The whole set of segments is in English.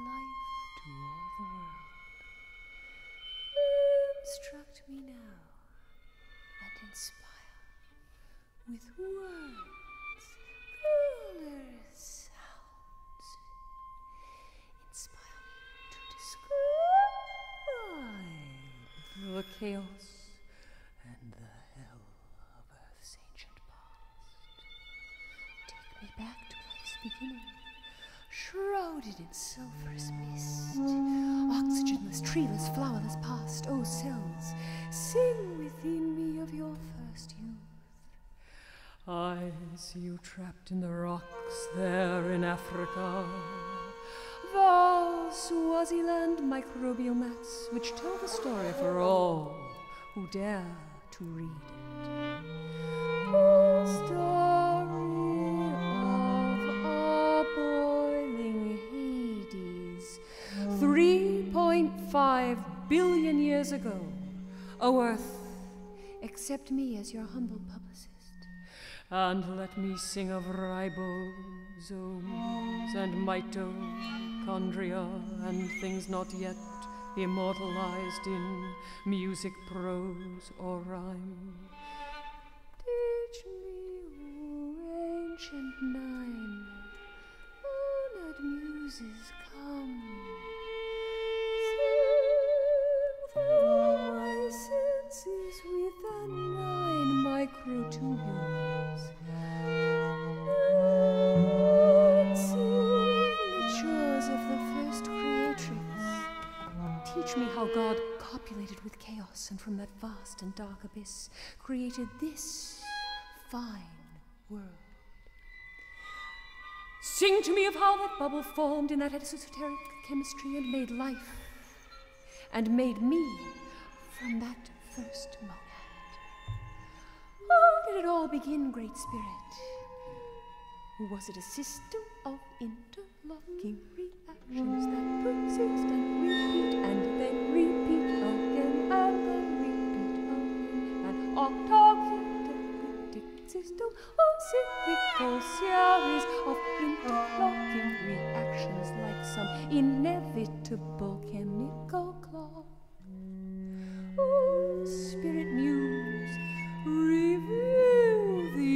life to all the world. Instruct me now and inspire with words, colors, sounds. Inspire me to describe the chaos and the hell of Earth's ancient past. Take me back to life's beginning, shrouded in sulphurous mist, oxygenless, treeless, flowerless past. O cells, sing within me of your first youth. I see you trapped in the rocks there in Africa. Thou Swaziland microbial mats, which tell the story for all who dare to read it. The story of a boiling Hades 3.5 billion years ago. O Earth, accept me as your humble publicist, and let me sing of ribosomes and mitochondria and things not yet immortalized in music, prose, or rhyme. Teach me, O ancient nine, honored muses, come. Sing through my senses with the 9 microtubules. Signatures of the first creatrix. Teach me how God copulated with chaos and from that vast and dark abyss created this fine world. Sing to me of how that bubble formed in that esoteric chemistry and made life, and made me from that first monad. How did it all begin, Great Spirit? Was it a system of interlocking reactions that persist and repeat and then repeat again and then repeat again? An automatic system or cyclical series of interlocking reactions like some inevitable chemical clock? Oh, Spirit Muse, reveal the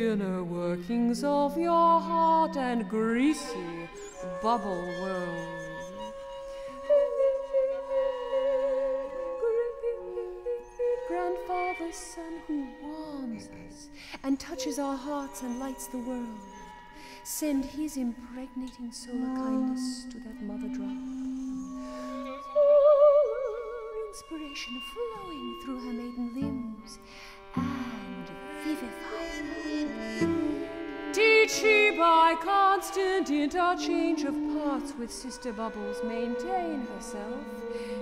inner workings of your heart and greasy bubble world. Grandfather Sun who warms us and touches our hearts and lights the world, send his impregnating solar kindness to that mother drop. Inspiration flowing through her maiden limbs and vivifying her. Did she by constant interchange of parts with sister bubbles maintain herself?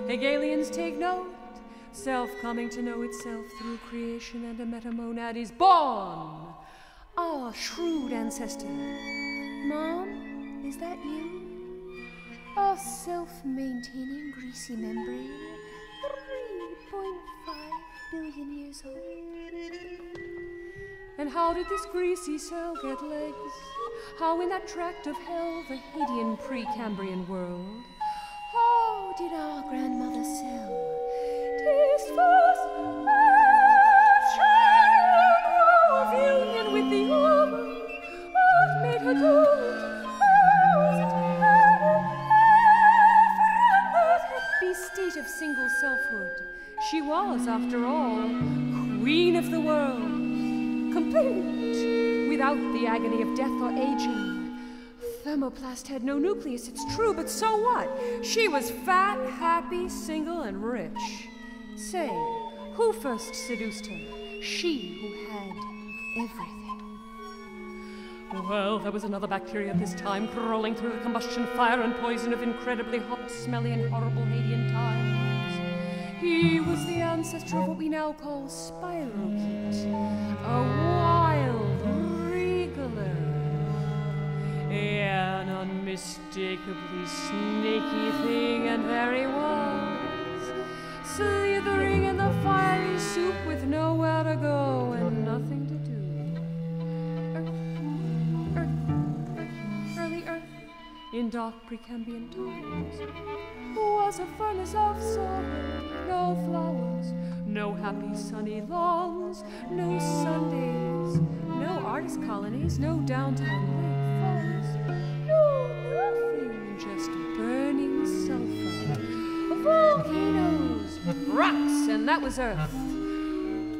Hegelians take note. Self coming to know itself through creation, and a metamonad is born. Our shrewd ancestor. Mom, is that you? Our self-maintaining greasy membrane, 3.5 billion years old. And how did this greasy cell get legs? How in that tract of hell, the Hadean pre-Cambrian world, how did our grandmother cell taste first of union with the ovum? What made her do it? How was it from that happy state of single selfhood? She was, after all, queen of the world, complete, without the agony of death or aging. Thermoplast had no nucleus, it's true, but so what? She was fat, happy, single, and rich. Say, who first seduced her? She who had everything. Well, there was another bacteria this time, crawling through the combustion fire and poison of incredibly hot, smelly, and horrible Hadean times. He was the ancestor of what we now call spirochete, a wild regaler, an unmistakably snaky thing, and there he was, slithering in the fiery soup with nowhere to go and nothing to do. Earth, early Earth, in dark Precambrian times, was a furnace of sorrow, no flowers, no happy sunny lawns, no Sundays, no artist colonies, no downtown lake falls, no nothing, just burning sulfur, volcanoes, rocks, and that was Earth.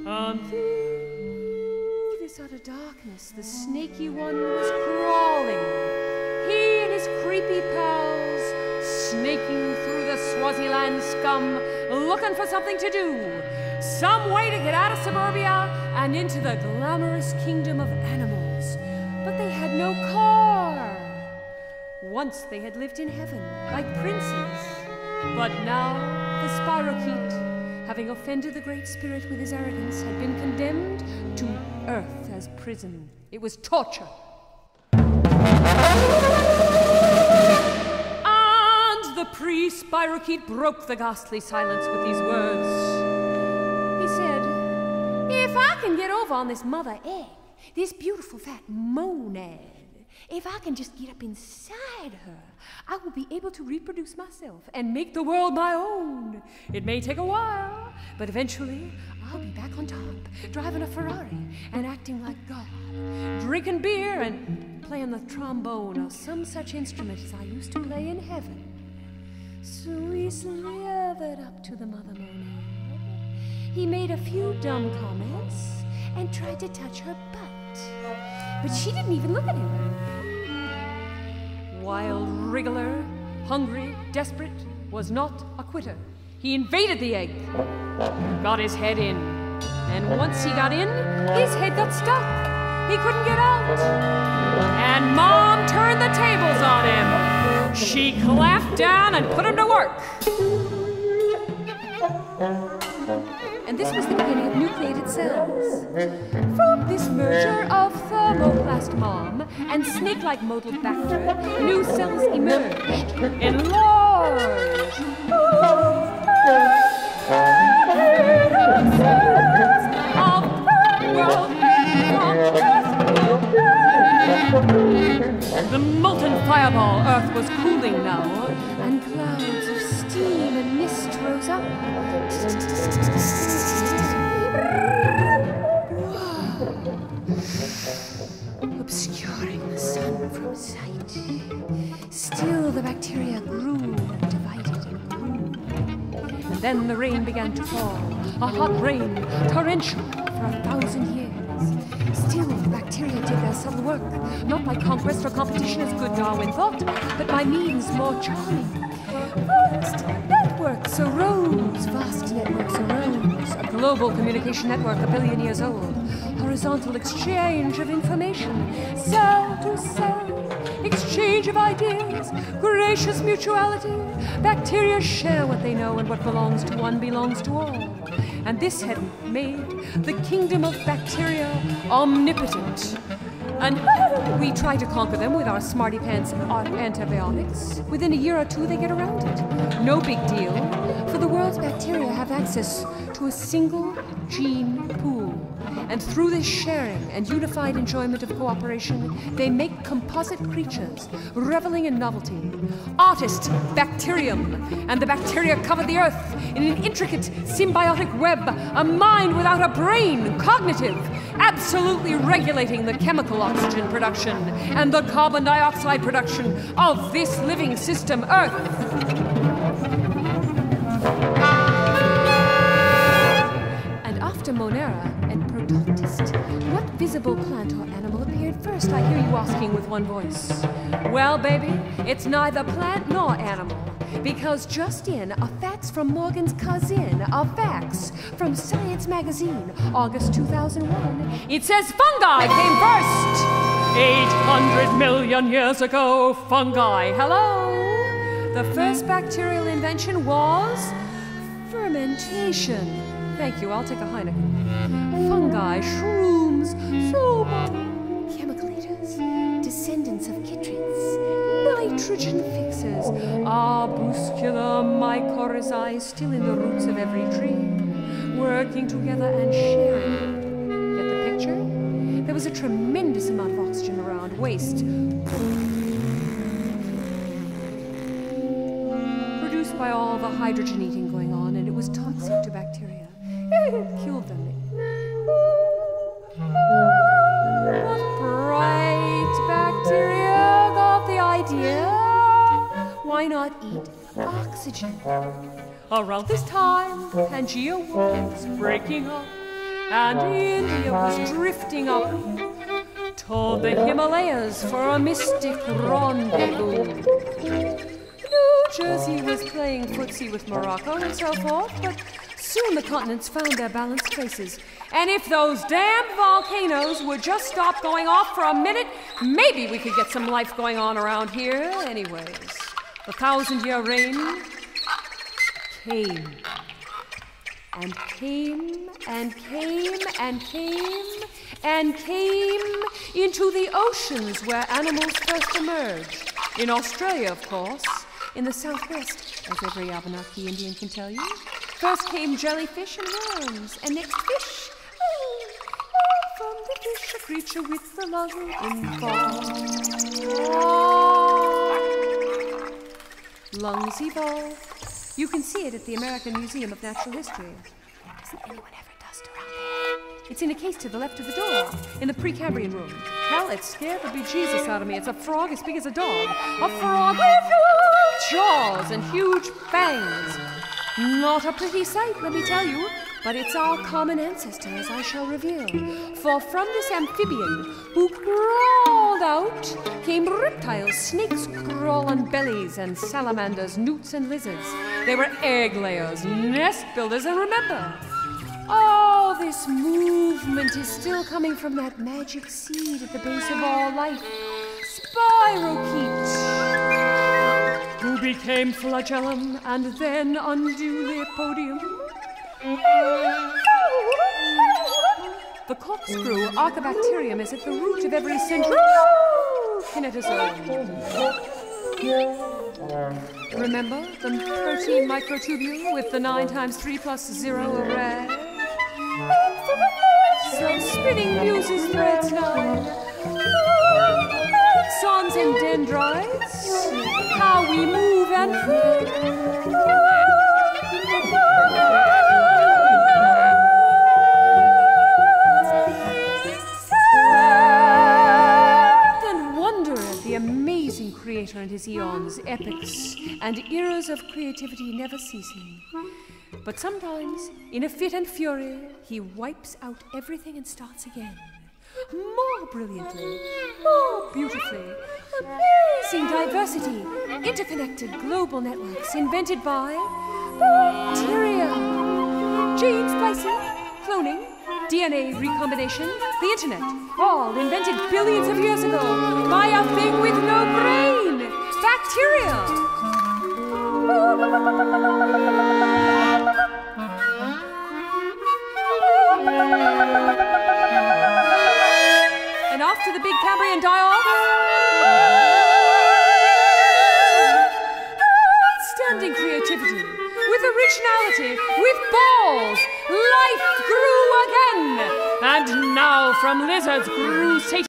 And through this utter darkness, the snaky one was crawling. He and his creepy pals, snaking through the Swaziland scum, looking for something to do, some way to get out of suburbia and into the glamorous kingdom of animals. But they had no car. Once they had lived in heaven, like princes. But now the spirochete, having offended the Great Spirit with his arrogance, had been condemned to earth as prison. It was torture. And the pre-spirochete broke the ghastly silence with these words. He said, if I can get over on this mother egg, this beautiful fat monad, if I can just get up inside her, I will be able to reproduce myself and make the world my own. It may take a while, but eventually I'll be back on top, driving a Ferrari and acting like God, drinking beer and playing the trombone or some such instrument as I used to play in heaven. So he slithered up to the mother monad. He made a few dumb comments and tried to touch her butt, but she didn't even look at him. Wild wriggler, hungry, desperate, was not a quitter. He invaded the egg, got his head in, and once he got in, his head got stuck. He couldn't get out. And Mom turned the tables on him. She clamped down and put him to work. And this was the beginning of nucleated cells. From this merger of thermoplasmon and snake-like mottled bacteria, new cells emerged, enlarged. The molten fireball Earth was cooling now, and clouds of steam and mist rose up. Obscuring the sun from sight. Still the bacteria grew and divided and grew. And then the rain began to fall, a hot rain, torrential for 1,000 years. Still the bacteria did their subtle work, not by conquest or competition as good Darwin thought, but by means more charming. Vast networks arose, vast networks arose, a global communication network 1 billion years old, horizontal exchange of information, cell to cell, exchange of ideas, gracious mutuality. Bacteria share what they know, and what belongs to one belongs to all. And this had made the kingdom of bacteria omnipotent. And we try to conquer them with our smarty pants antibiotics. Within a year or two, they get around it. No big deal, for the world's bacteria have access to a single gene pool. And through this sharing and unified enjoyment of cooperation, they make composite creatures, reveling in novelty. Artist bacterium, and the bacteria cover the earth in an intricate symbiotic web, a mind without a brain, cognitive, absolutely regulating the chemical oxygen production and the carbon dioxide production of this living system, Earth. And after Monera and Protoctist, what visible plant or animal appeared first? I hear you asking with one voice. Well, baby, it's neither plant nor animal. Because just in, a facts from Morgan's cousin, a facts from Science Magazine, August 2001. It says fungi came first. 800 million years ago, fungi. Hello? The first bacterial invention was fermentation. Thank you, I'll take a Heineken. Fungi, shrooms, soba, chemical eaters, descendants of chytrids, nitrogen fixers, arbuscular mycorrhizae still in the roots of every tree, working together and sharing. Get the picture? There was a tremendous amount of oxygen around, waste. the hydrogen eating going on, and it was toxic to bacteria. It killed them. But bright bacteria got the idea. Why not eat oxygen? Around this time, Pangea was breaking up, and India was drifting up toward the Himalayas for a mystic rendezvous. New Jersey was playing footsie with Morocco and so forth, but soon the continents found their balanced places. And if those damn volcanoes would just stop going off for a minute, maybe we could get some life going on around here. Anyways, the 1,000-year reign came. And came and came and came and came into the oceans where animals first emerged. In Australia, of course, in the southwest, as every Abenaki Indian can tell you. First came jellyfish and worms, and next fish. And from the fish, a creature with the lung evolved. Lungs evolved. You can see it at the American Museum of Natural History. Hasn't anyone ever dust around there? It's in a case to the left of the door, in the Precambrian room. Hell, it scared the bejesus out of me. It's a frog as big as a dog. A frog with huge jaws and huge fangs. Not a pretty sight, let me tell you, but it's our common ancestor, as I shall reveal. For from this amphibian who crawled out came reptiles, snakes, crawling bellies, and salamanders, newts, and lizards. They were egg layers, nest builders, and remember, all this movement is still coming from that magic seed at the base of all life, spirochete, who became flagellum and then unduly podium. The corkscrew archibacterium is at the root of every central kinetosome. Remember the protein microtubule with the 9 times 3 plus 0 array? Some spinning muses threads now. Axons and dendrites. How we move and think. Amazing creator and his eons, epics, and eras of creativity never ceasing. But sometimes, in a fit and fury, he wipes out everything and starts again. More brilliantly, more beautifully, amazing diversity, interconnected global networks invented by bacteria. Gene splicing, cloning, DNA recombination, the internet, all invented billions of years ago by a thing with no brain, bacteria. And after the big Cambrian die-off, outstanding creativity, with originality, with balls, life grew again. And now from lizards grew Satan.